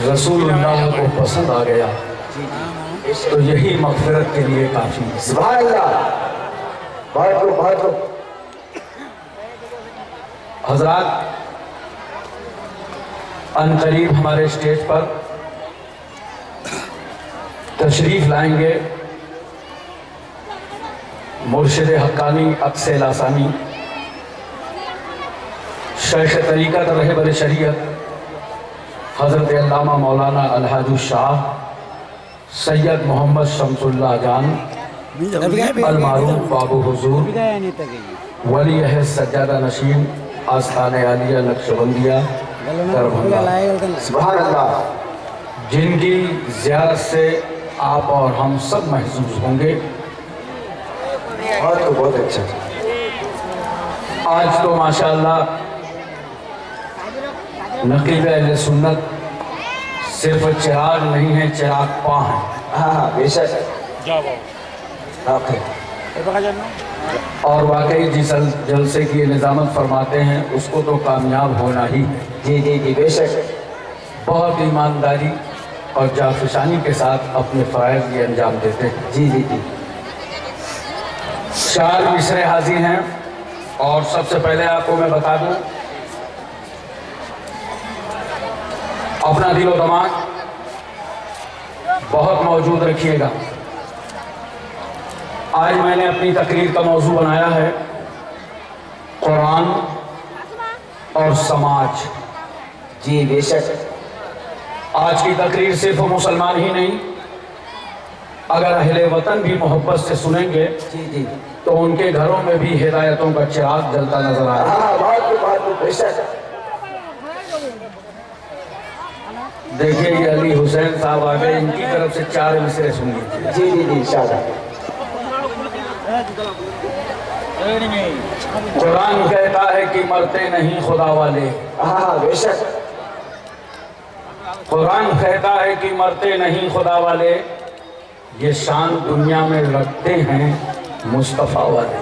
رسول اللہ کو پسند آ گیا تو یہی مغفرت کے لیے کافی ہے۔ سبحان اللہ، بہت خوب بہت خوب۔ حضرات ان قریب ہمارے اسٹیج پر تشریف لائیں گے مرشد حقانی اقصی لاسانی، شیخ طریقت رہبر شریعت حضرت علامہ مولانا الحاج الشاہ سید محمد شمس اللہ جان المعروف بابو حضور ولی عہد سجادہ نشین آستان عالیہ نقشبندیہ دربھنگہ، سبحان اللہ، جن کی زیارت سے آپ اور ہم سب محظوظ ہوں گے۔ بہت خوب، بہت اچھا۔ آج تو ماشاءاللہ نقیب اہل سنت صرف چراغ نہیں ہے، چراغ پاں ہے۔ ہاں بے شک، آپ ہے۔ اور واقعی جس جلسے کی نظامت فرماتے ہیں اس کو تو کامیاب ہونا ہی ہے۔ جی جی جی بے شک، بہت ایمانداری اور جافشانی کے ساتھ اپنے فرائض یہ انجام دیتے ہیں۔ جی جی جی، 4 مصرے حاضر ہیں، اور سب سے پہلے آپ کو میں بتا دوں اپنا دل و دماغ بہت موجود رکھیے گا۔ آج میں نے اپنی تقریر کا موضوع بنایا ہے قرآن اور سماج۔ جی بے شک، آج کی تقریر صرف مسلمان ہی نہیں، اگر اہل وطن بھی محبت سے سنیں گے جی جی، تو ان کے گھروں میں بھی ہدایتوں کا چراغ جلتا نظر آئے گا۔ ہاں بہت خوب بہت خوب، بے شک۔ دیکھیے یہ علی حسین صاحب آ گئے، ان کی طرف سے 4 مصرے سن لیجیے۔ جی جی جی، انشاءاللہ۔ قرآن کہتا ہے کہ مرتے نہیں خدا والے، ہاں بے شک، قرآن کہتا ہے کہ مرتے نہیں خدا والے، یہ شان دنیا میں رکھتے ہیں مصطفیٰ والے۔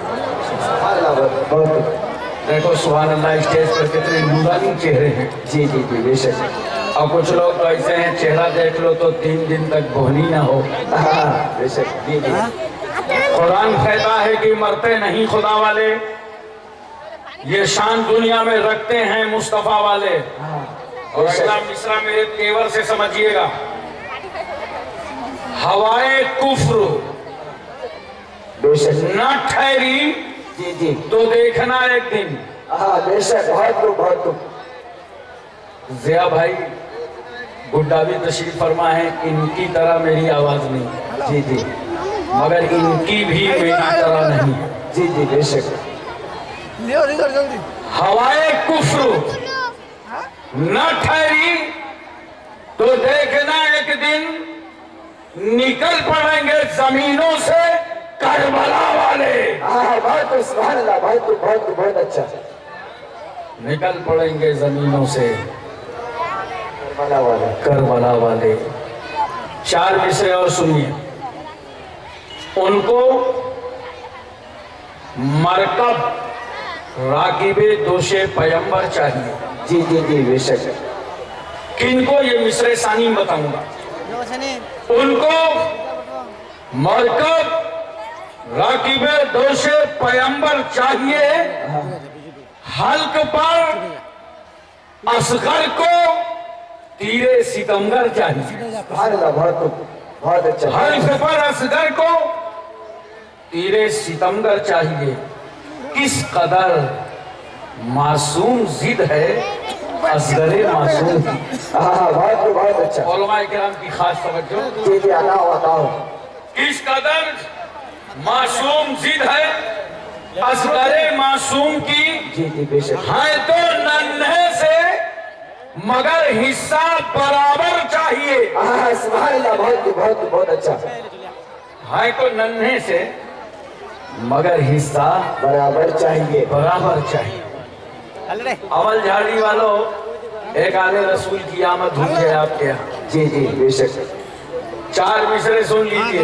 سبحان اللہ، بہت خوب۔ دیکھو سبحان اللہ، اسٹیج پر کتنے نورانی چہرے ہیں۔ جی جی جی بے شک، اور کچھ لوگ تو ایسے ہیں چہرہ دیکھ لو تو 3 دن تک بہنی نہ ہو۔ ہاں بے شک، جی جی، قرآن کہتا ہے کہ مرتے نہیں خدا والے، یہ شان دنیا میں رکھتے ہیں مصطفیٰ والے۔ اور اگلا مصرع میرے تیور سے سمجھیے گا، ہوائے کفر بے شک، نہ ٹھہری جی جی، تو دیکھنا ایک دن۔ ہاں بے شک، بہت خوب بہت خوب۔ ضیاء بھائی گڈا بھی تشریف فرما ہے، ان کی طرح میری آواز نہیں، جی جی مگر ان کی بھی میری طرح نہیں۔ جی جی بے شک، ہوائے کفر نہ ٹھہری تو دیکھنا ایک دن نکل پڑیں گے زمینوں سے کربلا والے، ہاں بہت خوب، سبحان اللہ، بہت خوب بہت خوب، بہت اچھا۔ نکل پڑیں گے زمینوں سے کربلا والا، کربلا والے۔ 4 مصرے اور سنیے، ان کو مرکب راکب دوش پیمبر چاہیے۔ جی جی جی بے شک، کن کو یہ مصرے ثانی بتاؤں گا، ان کو مرکب راکب دوش پیمبر چاہیے، حلق پر اصغر کو تیر ستمگر چاہیے۔ سبحان اللہ، بہت خوب، بہت اچھا۔ حلق پر اصغر کو تیر ستمگر چاہیے، کس قدر معصوم ضد ہے اصغر معصوم کی۔ ہاں بہت خوب، بہت اچھا۔ علماء کرام کی خاص توجہ، جی جی، عطاؤ عطاؤ۔ کس قدر معصوم ضد ہے اصغر معصوم کی، جی جی بے شک، ہیں تو ننھے سے مگر حصہ برابر چاہیے، ہاں سبحان اللہ، بہت خوب بہت خوب، بہت اچھا۔ ہیں تو ننھے سے مگر حصہ برابر چاہیے۔ برابر چاہیے۔ اول جھاڑی والوں، ایک آلے رسول کی آمد ہوئی ہے آپ کے یہاں، جی جی بے شک، 4 مصرے سن لیجئے۔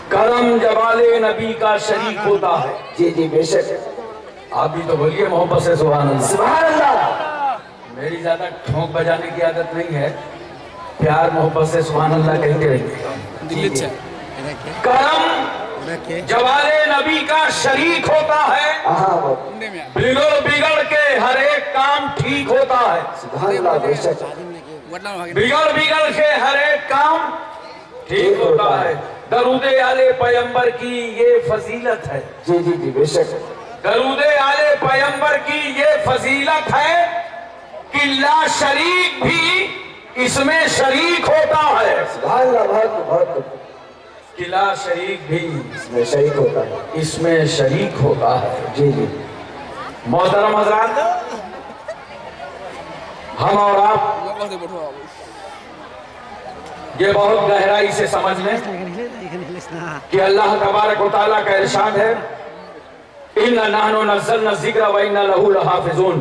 کرم جمال نبی کا شریک ہوتا ہے، جی جی بے شک، آپ بھی تو بولیے محبت سے سبحان اللہ۔ سبحان اللہ۔ میری زیادہ ٹھونک بجانے کی عادت نہیں ہے، प्यार मोहब्बत से सुभान अल्लाह कहते रहिए। करम जवाले नबी का शरीक होता है, बिगड़ बिगड़ के हर एक काम ठीक होता है। सुभान अल्लाह, बेशक बिगड़ बिगड़ के हर एक काम ठीक होता है। दरूदे आले पैगंबर की ये फजीलत है। जी जी जी, बेशक दरूदे आले पैगंबर की ये फजीलत है कि ला शरीक भी इसमें शरीक होता है। सुभान अल्लाह, बहुत कि ला शरीक भी इसमें शरीक होता है। इसमें शरीक होता है। जी जी, मोहतरम हज़रात, हम और आप ये बहुत गहराई से समझ लें कि अल्लाह तबारक व तआला का इरशाद है, इन्ना नहनु नज़्ज़लना ज़िक्र व इन्ना लहू लहाफ़िज़ून।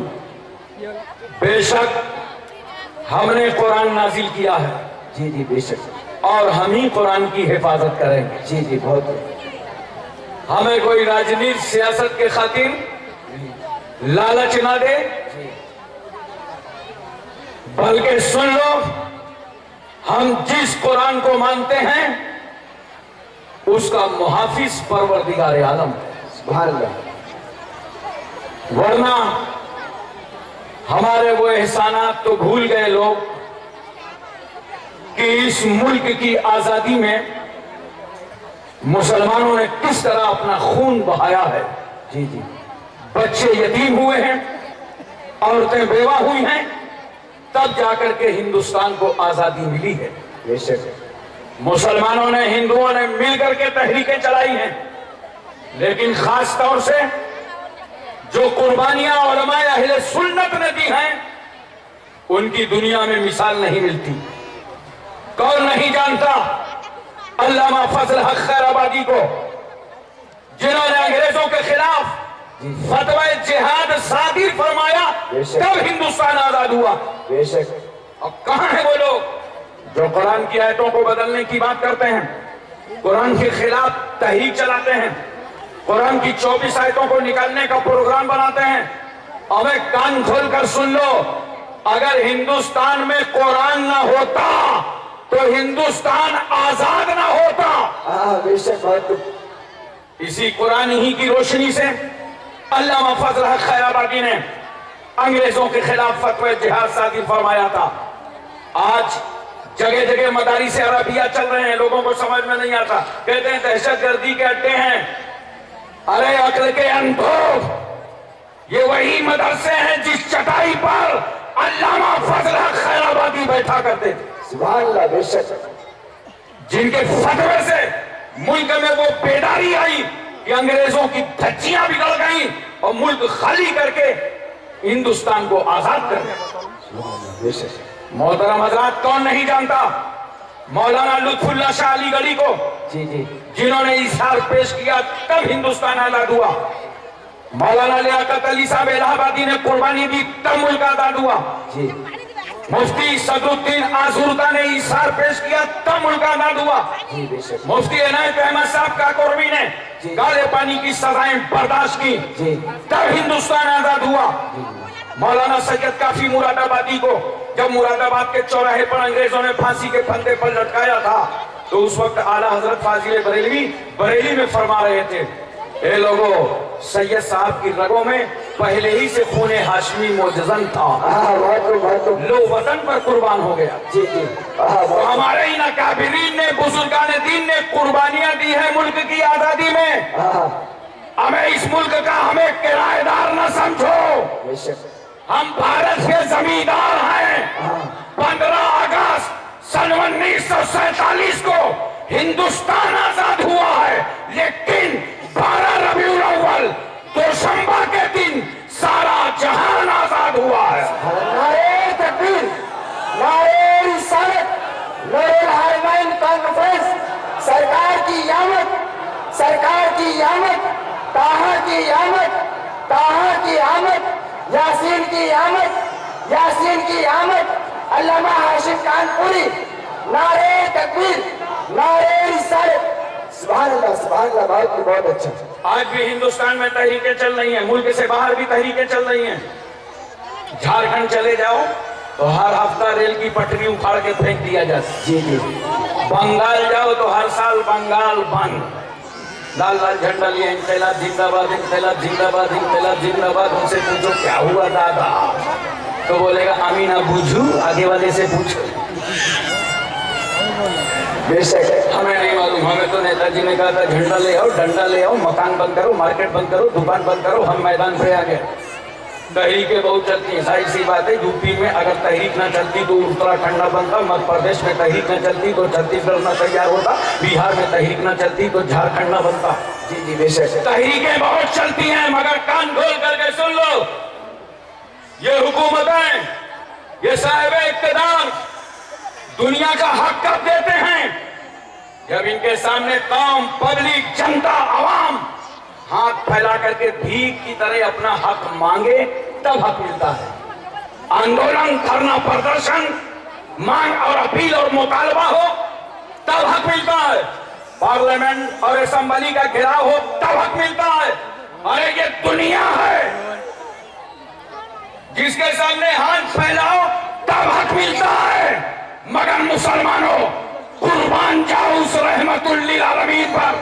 बेशक हमने कुरान नाजिल किया है, जी जी, बेशक और हम ही कुरान की हिफाजत करेंगे। जी जी, बहुत हमें कोई राजनीति सियासत के खातिर लालच ना दे, बल्कि सुन लो, हम जिस कुरान को मानते हैं उसका मुहाफिज परवरदिगार आलम है। सुभान अल्लाह, वरना हमारे वो एहसानात तो भूल गए लोग कि इस मुल्क की आजादी में मुसलमानों ने किस तरह अपना खून बहाया है। जी जी, बच्चे यतीम हुए हैं, औरतें बेवा हुई हैं, तब जाकर के हिंदुस्तान को आजादी मिली है। बेशक मुसलमानों ने, हिंदुओं ने मिलकर के तहरीकें चलाई हैं, लेकिन खास तौर से जो कुर्बानियां उलमाए अहले सुन्नत ने दी हैं, उनकी दुनिया में मिसाल नहीं मिलती। कौन नहीं जानता अल्लामा फजल हक खैराबादी को, जिन्होंने अंग्रेजों के खिलाफ फतवा जिहाद सादिर फरमाया, तब हिंदुस्तान आजाद हुआ। बेशक, अब कहां है वो लोग जो कुरान की आयतों को बदलने की बात करते हैं, कुरान के खिलाफ तहरीक चलाते हैं, कुरान की 24 आयतों को निकालने का प्रोग्राम बनाते हैं? हमें कान खोलकर सुन लो, अगर हिंदुस्तान में कुरान ना होता तो हिंदुस्तान आजाद ना होता। बेशक, बहुत इसी कुरान ही की रोशनी से अल्लामा फजल हक खैराबादी ने अंग्रेजों के खिलाफ फतवा जिहाद सादिर फरमाया था। आज जगह जगह मदारिस अरबिया चल रहे हैं, लोगों को समझ में नहीं आता, कहते हैं दहशतगर्दी के अड्डे हैं। अरे अक्ल के अंधों, ये वही मदरसे हैं जिस चटाई पर अल्लामा फजल हक खैराबादी बैठा करते थे। सुभान अल्लाह, बेशक जिनके फतवे से मुल्क में वो बेदारी आई कि अंग्रेजों की धज्जियां बिगड़ गई और मुल्क खाली करके हिंदुस्तान को आजाद कर दिया। बेशक, मोहतरम हजरात, कौन नहीं जानता मौलाना लुत्फुल्लाह शाह अलीगढ़ी को, जी जी, जिन्होंने इशार पेश किया तब हिंदुस्तान आजाद हुआ। मौलाना लियाकत अली साहब इलाहाबादी ने कुर्बानी दी तब मुल्क आजाद हुआ। जी, मुफ्ती सदरुद्दीन आजूरदा ने इशार पेश किया तब मुल्क आजाद हुआ। जी, बेशक मुफ्ती इनायत अहमद साहब काकोरवी ने काले पानी की सजाएं बर्दाश्त की, जी, तब हिंदुस्तान आजाद हुआ। मौलाना सैयद काफी मुरादाबादी को जब मुरादाबाद के चौराहे पर अंग्रेजों ने फांसी के फंदे पर लटकाया था, तो उस वक्त आला हजरत फाजिल बरेली में फरमा रहे थे, ए लोगों, सैयद साहब की रगों में पहले ही से खूने हाशमी मोजज़न था, लो वतन पर कुर्बान हो गया। जी जी, तो हमारे इन अकाबिरीन ने, बुजुर्गान दीन ने कुर्बानियां दी है मुल्क की आजादी में। हमें इस मुल्क का, हमें किराएदार न समझो, बेशक हम भारत के जमींदार हैं। 15 अगस्त सन 1947 को हिंदुस्तान आजाद हुआ है, लेकिन 12 रबीउल अव्वल दोशंबा के दिन सारा जहान आजाद हुआ है। नारे तकबीर, नारे रिसालत, नारे हारमैन कॉन्फ्रेंस, सरकार की आमद, सरकार की आमद, ताहा की आमद, ताहा की आमद, यासीन की आमद, यासीन की आमद, अल्लामा हाशिम कानपुरी, नारे तकबीर, नारे रिसालत। सुभान अल्लाह, सुभान अल्लाह, बहुत अच्छा। आज भी हिंदुस्तान में तहरीकें चल रही हैं, मुल्क से बाहर भी तहरीकें चल रही हैं। झारखंड चले जाओ तो तो हर हफ्ता रेल की पटरी उखाड़ के फेंक दिया जाता। जी जी बंगाल जाओ तो हर साल बंगाल बंद, लाल लाल झंडा लिए इंकलाब जिंदाबाद, इंकलाब जिंदाबाद, इंकलाब जिंदाबाद। उनसे पूछो क्या हुआ दादा, तो बोलेगा अमी ना बूझू, आगे वाले से पूछो। बेशक हमें नहीं मालूम, हमें तो नेताजी ने कहा था झंडा ले आओ, डंडा ले आओ, मकान बंद करो, मार्केट बंद करो, दुकान बंद करो, हम मैदान पे आ गए। तहरीकें बहुत चलती हैं, सारी सी बात है। यूपी में अगर तहरीक न चलती तो उत्तराखंड न बनता, मध्य प्रदेश में तहरीक न चलती तो छत्तीसगढ़ न तैयार होता, बिहार में तहरीक न चलती तो झारखंड न बनता। जी जी बेशक तहरीकें बहुत चलती हैं, मगर कान खोल करके सुन लो, ये हुकूमतें, ये साहिब इक़्तिदार दुनिया का हक कब देते हैं? जब इनके सामने कौम, पब्लिक, जनता, आवाम हाथ फैला करके भीख की तरह अपना हक मांगे, तब हक मिलता है। आंदोलन, धरना, प्रदर्शन, मांग और अपील और मुतालबा हो, तब हक मिलता है। पार्लियामेंट और असेंबली का घेराव हो, तब हक मिलता है। अरे ये दुनिया है, जिसके सामने हाथ फैलाओ तब हक मिलता है। मगर मुसलमानों, कुर्बान जाओ उस रहमतुल लिल आलमीन पर,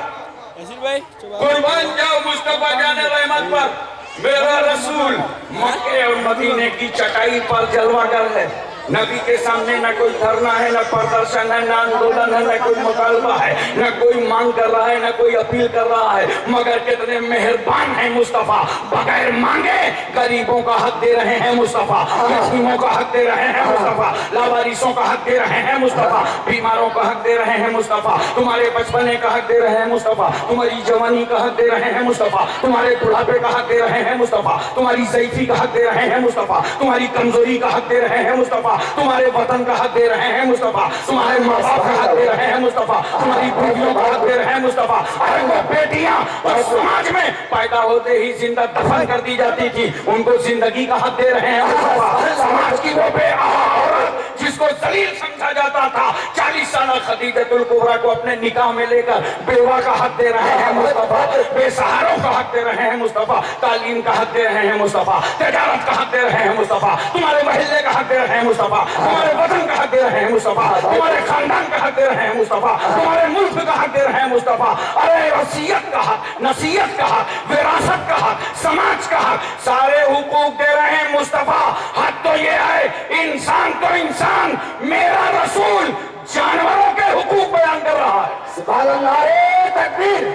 कुर्बान जाओ मुस्तफा जाने रहमत पर। मेरा रसूल मक्के और मदीने की चटाई पर जलवा कर है। नबी के सामने न कोई धरना है, न प्रदर्शन है, न आंदोलन है, न कोई मुतालबा है, न कोई मांग कर रहा है, न कोई अपील कर रहा है। मगर कितने मेहरबान है मुस्तफा, बगैर मांगे गरीबों का हक दे रहे हैं मुस्तफा, यतीमों का हक दे रहे हैं मुस्तफा, लावारिसों का हक दे रहे हैं मुस्तफा, बीमारों का हक दे रहे हैं मुस्तफा, तुम्हारे बचपने का हक दे रहे हैं मुस्तफा, तुम्हारी जवानी का हक दे रहे हैं मुस्तफा, तुम्हारे बुढ़ापे का हक दे रहे हैं मुस्तफा, तुम्हारी ज़ईफ़ी का हक दे रहे हैं मुस्तफा, तुम्हारी कमजोरी का हक दे रहे हैं मुस्तफा, तुम्हारे वतन का हक दे रहे हैं मुस्तफा, तुम्हारे माँ बाप का हक दे रहे हैं मुस्तफा, तुम्हारी बीवियों का हक दे रहे हैं मुस्तफा। अरे वो बेटियां और समाज में पैदा होते ही जिंदा दफन कर दी जाती थी, उनको जिंदगी का हक दे रहे हैं मुस्तफा। समाज की वो औरत जिसको जलील समझा जाता था, 40 साल खदीजतुल कुबरा को अपने निकाह में लेकर बेवा का हक दे रहे हैं मुस्तफा, बेसहारों का हक दे रहे हैं मुस्तफा, तालीम का हक दे रहे हैं मुस्तफा, तिजारत का हक दे रहे हैं मुस्तफा, तुम्हारे महल्ले का हक दे रहे हैं मुस्तफा, तुम्हारे वतन का हक दे रहे हैं मुस्तफा, तुम्हारे खानदान का हक दे रहे हैं मुस्तफा, तुम्हारे मुल्क का हक दे रहे हैं मुस्तफा। अरे वसीयत का हक, नसीहत का हक, विरासत का हक, समाज का हक, सारे हुकूक दे रहे हैं मुस्तफा। हक तो ये है, इंसान तो इंसान, मेरा रसूल जानवरों के हुकूक बयान कर रहा है। सुभान अल्लाह, नारे तकबीर,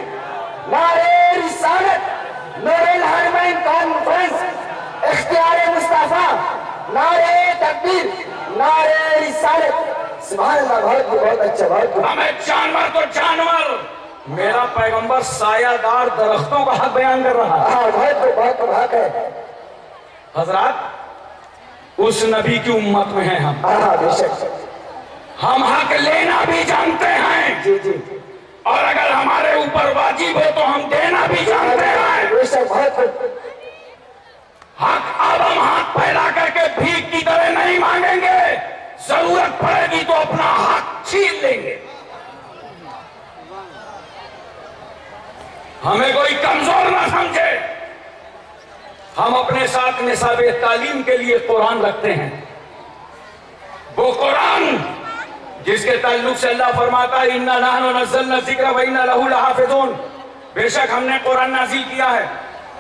नारे रिसालत, नूरुल हरमैन कॉन्फ्रेंस, इख्तियार मुस्तफा, नारे तकबीर, नारे रिसालत। सुभान अल्लाह, बहुत अच्छा, बहुत। हमें जानवर तो जानवर, मेरा पैगंबर सायादार दरख्तों का हक बयान कर रहा है। हाँ, बहुत हक है हजरात, उस नबी की उम्मत में हैं हम। हाँ बेशक, हम हक लेना भी जानते हैं जी जी, और अगर हमारे ऊपर वाजिब हो तो हम देना भी जानते हैं। बेशक, बहुत। हक अब हम हाथ फैला करके भीख की तरह नहीं मांगेंगे, जरूरत पड़ेगी तो अपना हक छीन लेंगे। हमें कोई कमजोर ना समझे, हम अपने साथ निसाबे तालीम के लिए कुरान रखते हैं। वो कुरान जिसके ताल्लुक से अल्लाह फरमाता है, इन्ना नहनु नज़्ज़लना ज़िक्र व इन्ना लहू लहाफ़िज़ून, बेशक हमने कुरान नाजिल किया है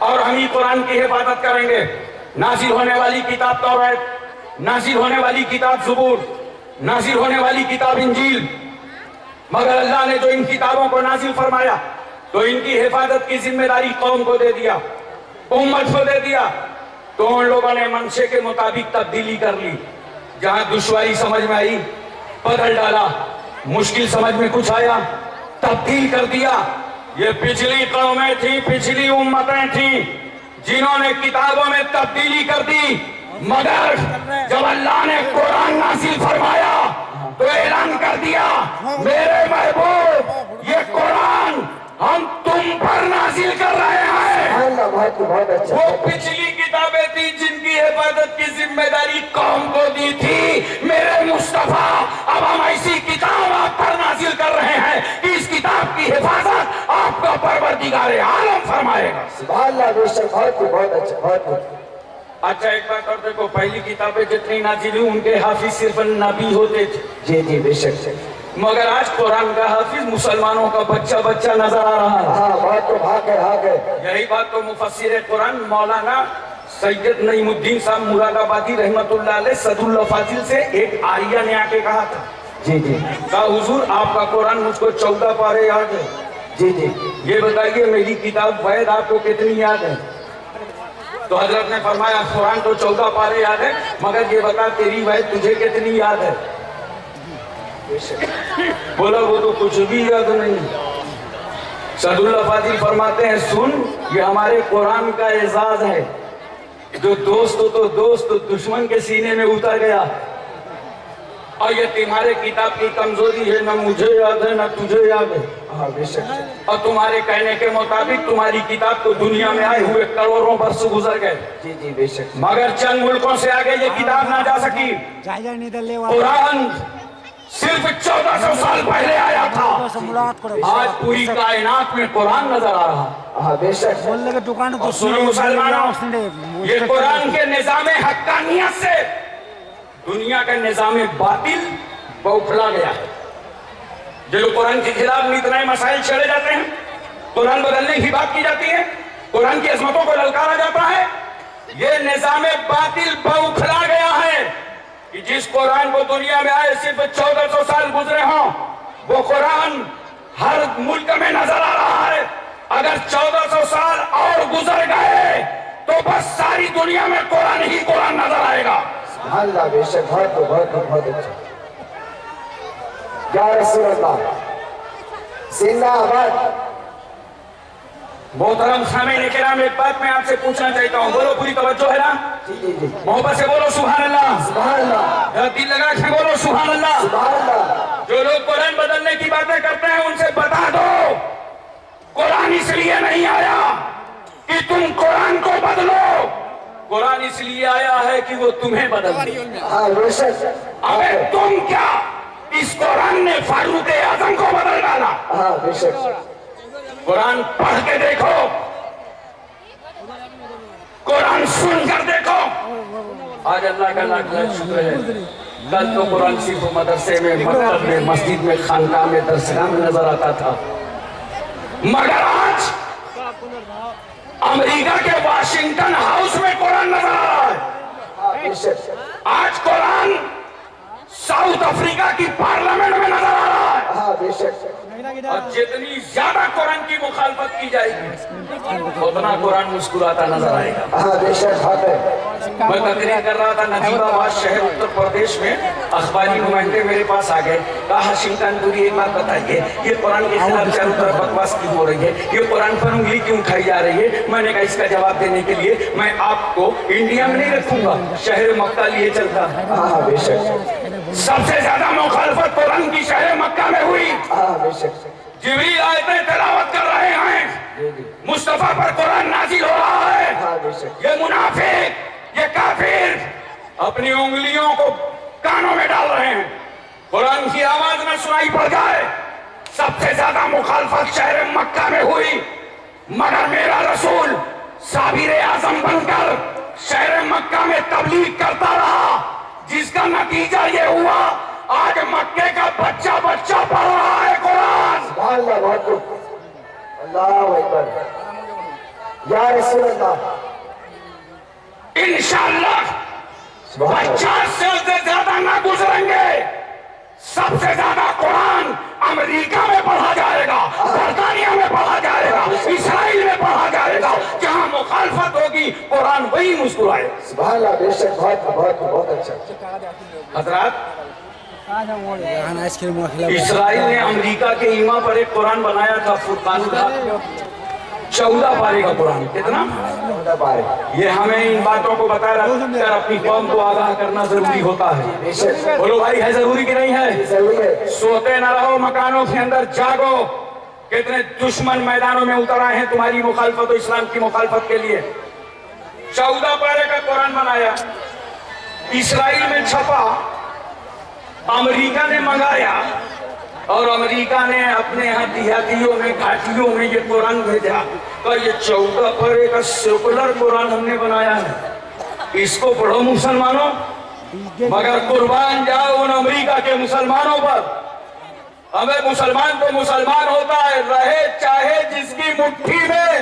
और हम ही कुरान की हिफाजत करेंगे। नाजिल होने वाली किताब तौरात, नाजिल होने वाली किताब ज़बूर, नाजिल होने वाली किताब इंजील, मगर अल्लाह ने जो इन किताबों को नाजिल फरमाया तो इनकी हिफाजत की जिम्मेदारी कौम को दे दिया, उम्मत को दे दिया। तो उन लोगों ने मंशे के मुताबिक तब्दीली कर ली, जहां दुश्वारी समझ में आई बदल डाला, मुश्किल समझ में कुछ आया तब्दील कर दिया। ये पिछली कौमें थी, पिछली उम्मतें थी जिन्होंने किताबों में तब्दीली कर दी, मगर जब अल्लाह ने कुरान नाजिल फरमाया तो ऐलान कर दिया, मेरे महबूब ये कुरान हम तुम पर नाजिल कर रहे हैं। बहुत अच्छा। वो पिछली किताबें थी जिनकी हिफाजत की जिम्मेदारी कौम को दी थी, मेरे मुस्तफा अब हम ऐसी किताब आप पर नाजिल कर रहे हैं कि इस किताब की हिफाजत आपका परवरदिगार आलम फरमाएगा। सुभान अल्लाह, बेशक, बहुत अच्छा, बहुत। अच्छा एक बात और देखो, पहली किताबें जितनी नाजिल हुई उनके हाफिज सिर्फ नबी होते थे, जी जी बेशक से। मगर आज कुरान का हाफिज मुसलमानों का बच्चा बच्चा नजर आ रहा है। हाँ बात तो भाग है। यही बात तो मुफस्सिर कुरान मौलाना सैयद नईमुद्दीन साहब मुरादाबादी रहमतुल्लाह अलैह सदुल्लाह फाजिल से एक आर्या ने आके कहा था। जी जी कहा हुजूर आपका कुरान मुझको 14 पारे याद है, जी जी ये बताइए मेरी किताब वैद आपको कितनी याद है? तो हजरत ने फरमाया कुरान तो 14 पारे याद है, मगर ये बता तेरी वैद तुझे कितनी याद है? बोला वो तो कुछ भी याद नहीं। सदुल्लाह फाजिल फरमाते हैं सुन, ये हमारे कुरान का एजाज है, जो दोस्त हो तो दोस्त दुश्मन के सीने में उतर गया, और ये तुम्हारे किताब की कमजोरी है, न मुझे याद है न तुझे याद है। हाँ बेशक। और तुम्हारे कहने के मुताबिक तुम्हारी किताब को दुनिया में आए हुए करोड़ों वर्ष गुजर गए, जी जी बेशक। मगर चंद मुल्कों से आगे ये किताब ना जा सकी। कुरान सिर्फ 1400 साल पहले आया था, आज पूरी कायनात में कुरान नजर आ रहा। हाँ बेशक। और सुनो मुसलमानों, ये कुरान के निजाम हक्कानियत से दुनिया का निजाम बातिल बौखला गया है। जो कुरान के खिलाफ नित नए मसाइल छेड़े जाते हैं, कुरान बदलने की बात की जाती है, कुरान की अजमतों को ललकारा जाता है, ये निजाम बातिल बौखला गया है कि जिस कुरान को दुनिया में आए सिर्फ 1400 साल गुजरे हों, वो कुरान हर मुल्क में नजर आ रहा है। अगर 1400 साल और गुजर गए तो बस सारी दुनिया में कुरान ही कुरान नजर आएगा। अल्लाह बेशक। बहुत अच्छा। या रसूल अल्लाह जिंदाबाद। मोहतरम सामीन किराम, एक बात मैं आपसे पूछना चाहता हूँ, बोलो पूरी तवज्जो है ना? जी जी जी। मोहब्बत से बोलो सुभान अल्लाह, सुभान अल्लाह, दिल लगा के बोलो सुभान अल्लाह। सुभान अल्लाह। जो लोग कुरान बदलने की बातें करते हैं उनसे बता दो, कुरान इसलिए नहीं आया कि तुम कुरान को बदलो, कुरान इसलिए आया है कि वो तुम्हें बदल दे। हाँ बेशक। अबे तुम क्या, इस कुरान ने फारूक आजम को बदल डाला। हाँ बेशक। कुरान पढ़ के देखो, कुरान सुन कर देखो। आज अल्लाह का लाख लाख शुक्र है, कल तो कुरान सिर्फ मदरसे में, मकतब में, मस्जिद में, खानकाह में, दरसगाह में नजर आता था, मगर आज अमेरिका के वाशिंगटन हाउस में कुरान नजर आ रहा है। हाँ बेशक। आज कुरान साउथ अफ्रीका की पार्लियामेंट में नजर आ रहा है। हाँ बेशक। और जितनी ज्यादा कुरान की मुखालफत की जाएगी उतना कुरान मुस्कुराता नजर आएगा। हाँ बेशक। बात है। मैं तकरीर कर रहा था नजीबाबाद शहर उत्तर प्रदेश में, अखबारी नुमाइंदे मेरे पास आ गए, कहा हाशिम कानपुरी एक बात बताइए, ये कुरान के खिलाफ चारों तरफ बकवास क्यों हो रही है, ये कुरान पर उंगली क्यों उठाई जा रही है? मैंने कहा इसका जवाब देने के लिए मैं आपको इंडिया में नहीं रखूंगा, शहर मक्का लिए चलता। हाँ बेशक। सबसे ज्यादा मुखालफत कुरान की शहर मक्का में हुई। हाँ बेशक। जिब्रील आयतें तिलावत कर रहे हैं, मुस्तफा पर कुरान नाजिल हो रहा है। हाँ बेशक। ये मुनाफिक, ये काफिर अपनी उंगलियों को कानों में डाल रहे हैं, कुरान की आवाज में सुनाई पड़ जाए। सबसे ज्यादा मुखालफत शहर मक्का में हुई, मगर मेरा रसूल साबिर आजम बनकर शहर मक्का में तबलीग करता रहा, जिसका नतीजा ये हुआ आज मक्के का बच्चा बच्चा पढ़ रहा है कुरान। अल्लाह बहुत अल्लाह अकबर। या रसूल अल्लाह। इंशाअल्लाह 50 साल से ज्यादा ना गुजरेंगे, सबसे ज्यादा कुरान अमेरिका में पढ़ा जाएगा, बर्तानिया में पढ़ा जाएगा, इसराइल में पढ़ा जाएगा। जहां मुखालफत होगी कुरान वही मुस्कुराए। सुभान अल्लाह। बेशक। बहुत अच्छा। हजरात, इसराइल ने अमेरिका के ईमा पर एक कुरान बनाया था, फुरकान का 14 पारे का कुरान। कितना? 14 पारे। ये हमें इन बातों को बता रहा है, अपनी कौम को आगाह करना जरूरी होता है। बेशक। बोलो भाई, है जरूरी कि नहीं है? जरूरी है। सोते न रहो, मकानों के अंदर जागो। कितने दुश्मन मैदानों में उतर आए हैं तुम्हारी मुखालफत और इस्लाम की मुखालफत के लिए। 14 पारे का कुरान बनाया, इसराइल में छपा, अमेरिका ने मंगाया, और अमेरिका ने अपने यहाँ देहातियों में, घाटियों में ये कुरान भेजा। तो ये 14 पारे का सेकुलर कुरान हमने बनाया है, اس کو پڑھو مسلمانوں، مگر قربان جاؤ ان امریکہ کے مسلمانوں پر۔ ہمیں مسلمان تو مسلمان ہوتا ہے، رہے چاہے جس کی مٹھی میں،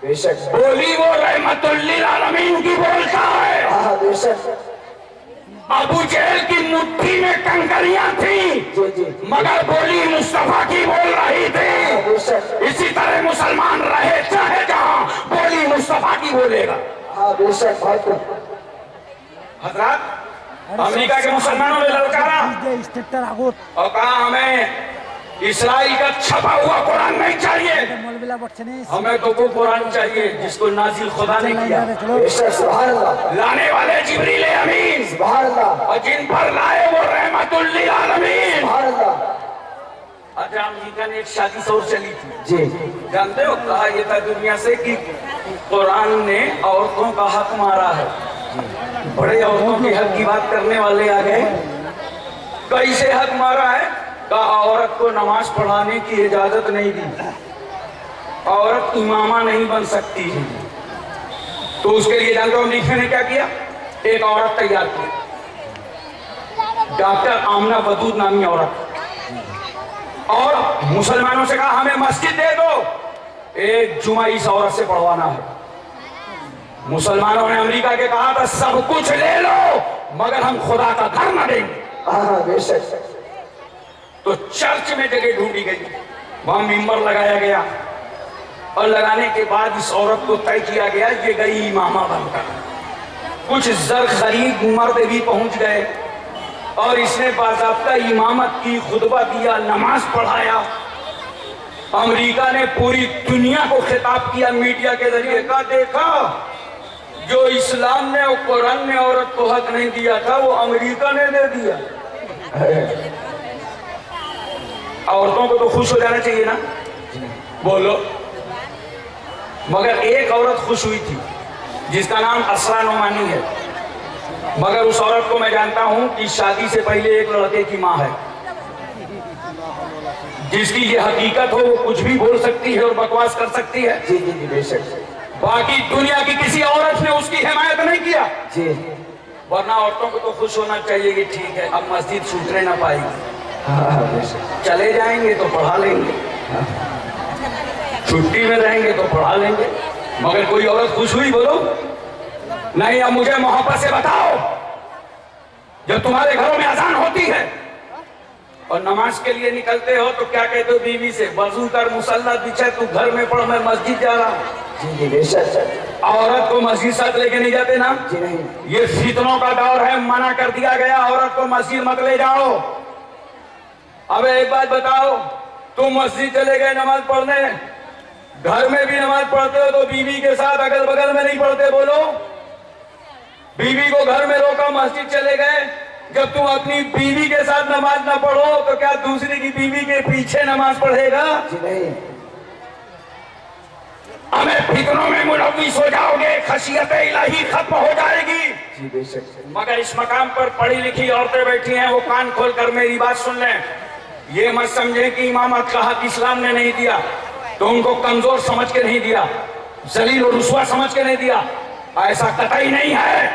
بے شک بولی وہ رحمت للعالمین کی بولتا ہے۔ بے شک ابو جہل کی مٹھی میں کنکریاں تھیں جی جی مگر بولی مصطفیٰ کی بول رہی تھی۔ بے شک اسی طرح مسلمان رہے چاہے جہاں، بولی مصطفیٰ کی بولے گا۔ بے شک بہت حضرات امریکہ کے مسلمانوں نے للکارا اور کہا ہمیں اسرائیل کا چھپا ہوا قرآن نہیں چاہیے، ہمیں تو وہ قرآن چاہیے جس کو نازل خدا نے کیا، بے شک سبحان اللہ لانے والے جبریل امین، سبحان اللہ اور جن پر لائے وہ رحمت للعالمین۔ سبحان اللہ اچھا امریکہ نے ایک شادی سور چلی تھی، جی جانتے ہو کہا یہ تھا دنیا سے کہ قرآن نے عورتوں کا حق مارا ہے۔ بڑے عورتوں کے حق کی بات کرنے والے آ گئے، کیسے حق مارا ہے؟ کہا عورت کو نماز پڑھانے کی اجازت نہیں دی، عورت امامہ نہیں بن سکتی ہے۔ تو اس کے لیے جانتے ہو امریکہ نے کیا کیا؟ ایک عورت تیار کی، ڈاکٹر آمنہ ودود نامی عورت، اور مسلمانوں سے کہا ہمیں مسجد دے دو، ایک جمعہ اس عورت سے پڑھوانا ہے۔ مسلمانوں نے امریکہ کے کہا تھا سب کچھ لے لو مگر ہم خدا کا گھر نہ دیں گے۔ بے شک تو چرچ میں جگہ ڈھونڈی گئی، وہاں ممبر لگایا گیا، اور لگانے کے بعد اس عورت کو طے کیا گیا یہ گئی امامہ بن کر۔ کچھ زرخ غریب مرد بھی پہنچ گئے اور اس نے باضابطہ امامت کی، خطبہ دیا، نماز پڑھایا۔ امریکہ نے پوری دنیا کو خطاب کیا میڈیا کے ذریعے، کہا دیکھا جو اسلام نے اور قرآن نے عورت کو حق نہیں دیا تھا وہ امریکہ نے دے دیا۔ عورتوں کو تو خوش ہو جانا چاہیے نا، بولو۔ مگر ایک عورت خوش ہوئی تھی جس کا نام اسرا نعمانی ہے، مگر اس عورت کو میں جانتا ہوں کہ شادی سے پہلے ایک لڑکے کی ماں ہے، جس کی یہ حقیقت ہو وہ کچھ بھی بول سکتی ہے اور بکواس کر سکتی ہے۔ جی جی جی بے شک باقی دنیا کی کسی عورت نے اس کی حمایت نہیں کیا، جی ورنہ عورتوں کو تو خوش ہونا چاہیے کہ ٹھیک ہے اب مسجد چھوٹنے نہ پائے گی، بے شک چلے جائیں گے تو پڑھا لیں گے، چھٹی میں رہیں گے تو پڑھا لیں گے۔ مگر کوئی عورت خوش ہوئی بولو؟ نہیں۔ اب مجھے محبت سے بتاؤ، جب تمہارے گھروں میں اذان ہوتی ہے اور نماز کے لیے نکلتے ہو تو کیا کہتے ہو بیوی سے؟ وضو کر، مصلی بچھا، تو گھر میں پڑھ، میں مسجد جا رہا ہوں۔ جی جی بے شک عورت کو مسجد ساتھ لے کے نہیں جاتے نا؟ جی نہیں یہ فتنوں کا دور ہے، منع کر دیا گیا عورت کو مسجد مت لے جاؤ۔ اب ایک بات بتاؤ، تم مسجد چلے گئے نماز پڑھنے، گھر میں بھی نماز پڑھتے ہو تو بیوی کے ساتھ اگل بگل میں نہیں پڑھتے، بولو؟ بیوی کو گھر میں روکا، مسجد چلے گئے، جب تم اپنی بیوی کے ساتھ نماز نہ پڑھو تو کیا دوسری کی بیوی کے پیچھے نماز پڑھے گا؟ جی نہیں ہمیں فتنوں میں ملوث ہو جاؤ گے، خشیت الہی ختم ہو جائے گی۔ جی بے شک مگر اس مقام پر پڑھی لکھی عورتیں بیٹھی ہیں، وہ کان کھول کر میری بات سن لیں، یہ مت سمجھیں کہ امامت کا حق اسلام نے نہیں دیا تو ان کو کمزور سمجھ کے نہیں دیا، ذلیل و رسوا سمجھ کے نہیں دیا، ایسا قطعی نہیں ہے۔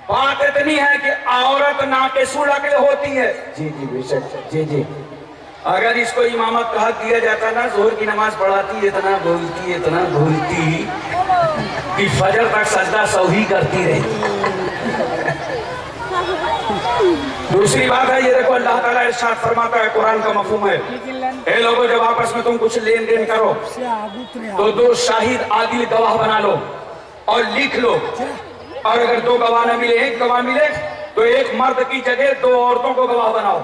بات اتنی ہے کہ عورت ناقص العقل ہوتی ہے۔ جی جی بے شک جی جی اگر اس کو امامت کا حق دیا جاتا نا، ظہر کی نماز پڑھاتی، اتنا بھولتی کہ فجر تک سجدہ سہوی کرتی رہی۔ دوسری بات ہے، یہ دیکھو اللہ تعالیٰ ارشاد فرماتا ہے، قرآن کا مفہوم ہے، اے لوگوں جب آپس میں تم کچھ لین دین کرو تو دو شاہد عادل گواہ بنا لو اور لکھ لو، اور اگر دو گواہ نہ ملے، ایک گواہ ملے تو ایک مرد کی جگہ دو عورتوں کو گواہ بناؤ۔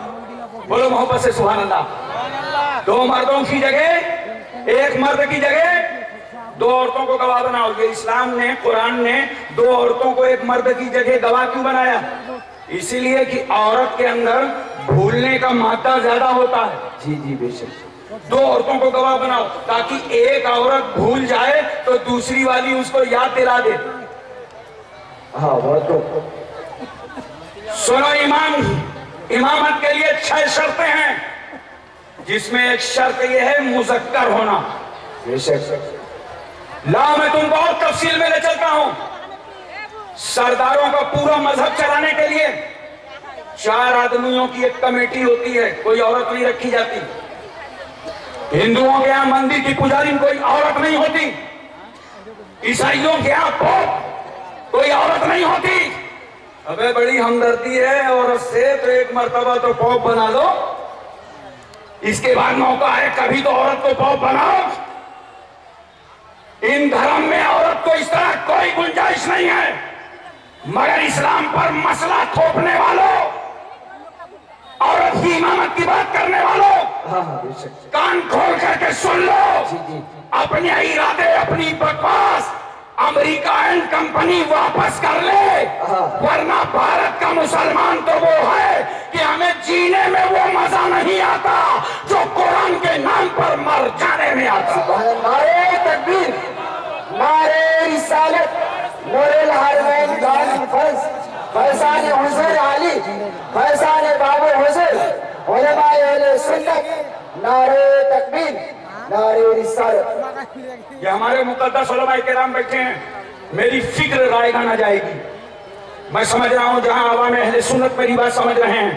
بولو محبت سے سبحان اللہ۔ دو مردوں کی جگہ، ایک مرد کی جگہ دو عورتوں کو گواہ بناؤ۔ یہ اسلام نے، قرآن نے دو عورتوں کو ایک مرد کی جگہ گواہ کیوں بنایا؟ اسی لیے کہ عورت کے اندر بھولنے کا مادہ زیادہ ہوتا ہے۔ جی جی بے شک دو عورتوں کو گواہ بناؤ تاکہ ایک عورت بھول جائے تو دوسری والی اس کو یاد دلا دے۔ وہ تو سنو، امامت کے لیے 6 شرطیں ہیں، جس میں ایک شرط یہ ہے مذکر ہونا۔ بے شک لا میں تم کو اور تفصیل میں لے چلتا ہوں۔ सरदारों का पूरा मजहब चलाने के लिए 4 आदमियों की एक कमेटी होती है, कोई औरत नहीं रखी जाती। हिंदुओं के यहाँ मंदिर की पुजारी कोई औरत नहीं होती, ईसाइयों के यहाँ पोप कोई औरत नहीं होती। अबे बड़ी हमदर्दी है औरत से, तो एक मर्तबा तो पोप बना लो, इसके बाद मौका है कभी तो औरत को पोप बनाओ। इन धर्म में औरत को इस तरह कोई गुंजाइश नहीं है, मगर इस्लाम पर मसला थोपने वालों, औरत की इमामत की बात करने वालों, कान खोल करके सुन लो। अपने इरादे, अपनी बकवास अमेरिका एंड कंपनी वापस कर ले, वरना भारत का मुसलमान तो वो है कि हमें जीने में वो मजा नहीं आता जो कुरान के नाम पर मर जाने में आता। नारे तकबीर, नारे रिसालत, नूरुल हरमैन कॉन्फ्रेंस, फैज़ान हुसैन अली, फैज़ान बाबू हुसैन, उलमाए अहले सुन्नत, नारे तकबीर, नारे रिसालत। ये हमारे मुक़द्दस उलमाए किराम बैठे हैं, मेरी फिक्र रायगा ना जाएगी। मैं समझ रहा हूं जहां आवाम अहले सुन्नत मेरी बात समझ रहे हैं,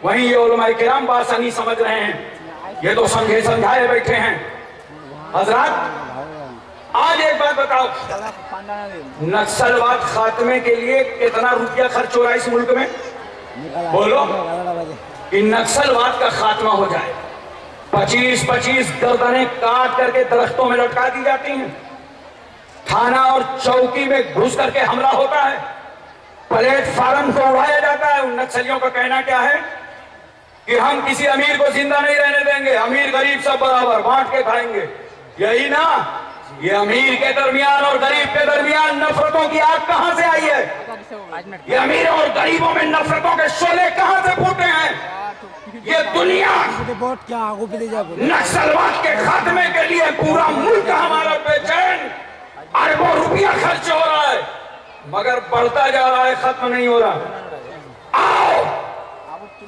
वहीं ये उलमाए किराम बात नहीं समझ रहे हैं। ये तो समझे समझाए बैठे हैं। हजरात, आज एक बात बताओ, नक्सलवाद खात्मे के लिए कितना रुपया खर्च हो रहा है इस मुल्क में? बोलो कि नक्सलवाद का खात्मा हो जाए। 25-25 गर्दनें काट करके दरख्तों में लटका दी जाती हैं, थाना और चौकी में घुस करके हमला होता है, प्लेटफार्म को उड़ाया जाता है। उन नक्सलियों का कहना क्या है कि हम किसी अमीर को जिंदा नहीं रहने देंगे, अमीर गरीब सब बराबर बांट के खाएंगे। यही ना, ये अमीर के दरमियान और गरीब के दरमियान नफरतों की आग कहां से आई है? ये अमीरों और गरीबों में नफरतों के शोले कहां से फूटे हैं? ये दुनिया नक्सलवाद के खात्मे के लिए पूरा मुल्क हमारा बेचैन, अरबों रुपया खर्च हो रहा है, मगर बढ़ता जा रहा है, खत्म नहीं हो रहा। आओ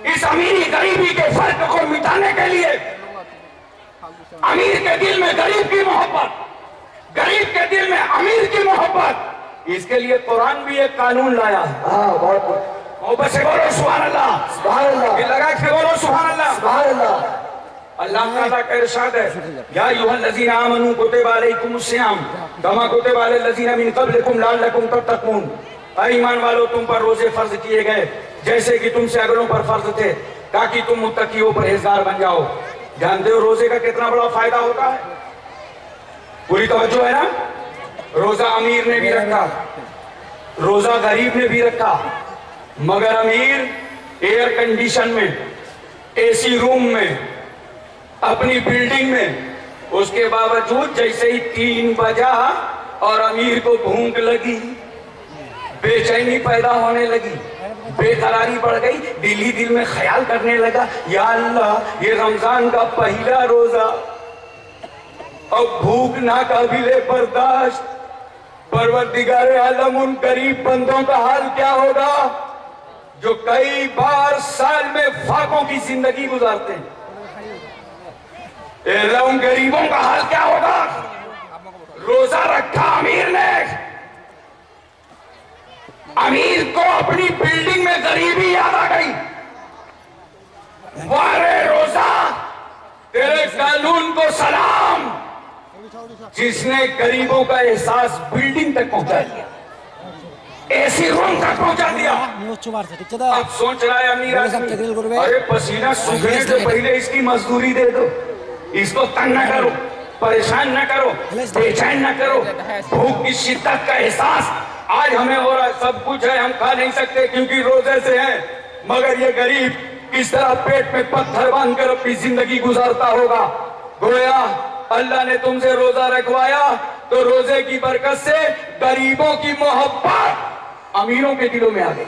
इस अमीरी गरीबी के फर्क को मिटाने के लिए, अमीर के दिल में गरीब की मोहब्बत, गरीब के दिल में अमीर की मोहब्बत, इसके लिए कुरान भी एक कानून लाया है। बस बोलो सुभान अल्लाह, सुभान अल्लाह, ये लगा के बोलो सुभान अल्लाह, सुभान अल्लाह। अल्लाह ताला का इरशाद है, या अय्युहल्लज़ीना आमनू कुतिबा अलैकुमुस्सियाम कमा कुतिबा अलल्लज़ीना मिन क़ब्लिकुम लअल्लकुम तत्तक़ून। ऐ ईमान वालों, तुम पर रोजे फर्ज किए गए जैसे कि तुमसे अगलों पर फर्ज थे, ताकि तुम मुत्तकी परहेजगार बन जाओ। जानते हो रोजे का कितना बड़ा फायदा होता है? पूरी तवज्जो है ना? रोजा अमीर ने भी रखा, रोजा गरीब ने भी रखा, मगर अमीर एयर कंडीशन में, एसी रूम में, अपनी बिल्डिंग में, उसके बावजूद जैसे ही 3 बजा और अमीर को भूख लगी, बेचैनी पैदा होने लगी, बेकरारी बढ़ गई, दिल ही दिल में ख्याल करने लगा, या अल्लाह ये रमजान का पहला रोजा, अब भूख ना काबिले बर्दाश्त, परवरदिगारे आलम उन गरीब बंदों का हाल क्या होगा जो कई बार साल में फाकों की जिंदगी गुजारते हैं? उन गरीबों का हाल क्या होगा? रोजा रखा अमीर ने, अमीर को अपनी बिल्डिंग में गरीबी याद आ गई, वारे रोजा तेरे कानून को सलाम, जिसने गरीबों का एहसास बिल्डिंग तक पहुंचा दिया, एसी रूम तक पहुंचा दिया। अब सोच रहा है अमीर आदमी, अरे पसीना सूखने से पहले इसकी मजदूरी दे दो, इसको तंग न करो, परेशान न करो, बेचैन न करो। भूख की शिद्दत का एहसास आज हमें हो रहा है, सब कुछ है, हम खा नहीं सकते क्योंकि रोजे से हैं, मगर ये गरीब किस तरह पेट में पत्थर बांध कर अपनी जिंदगी गुजारता होगा। गोया अल्लाह ने तुमसे रोजा रखवाया तो रोजे की बरकत से गरीबों की मोहब्बत अमीरों के दिलों में आ गई।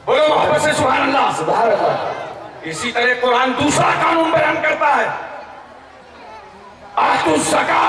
बोलो मोहब्बत से सुभान अल्लाह, सुभान अल्लाह। इसी तरह कुरान दूसरा कानून बयान करता है, आतुज़्ज़का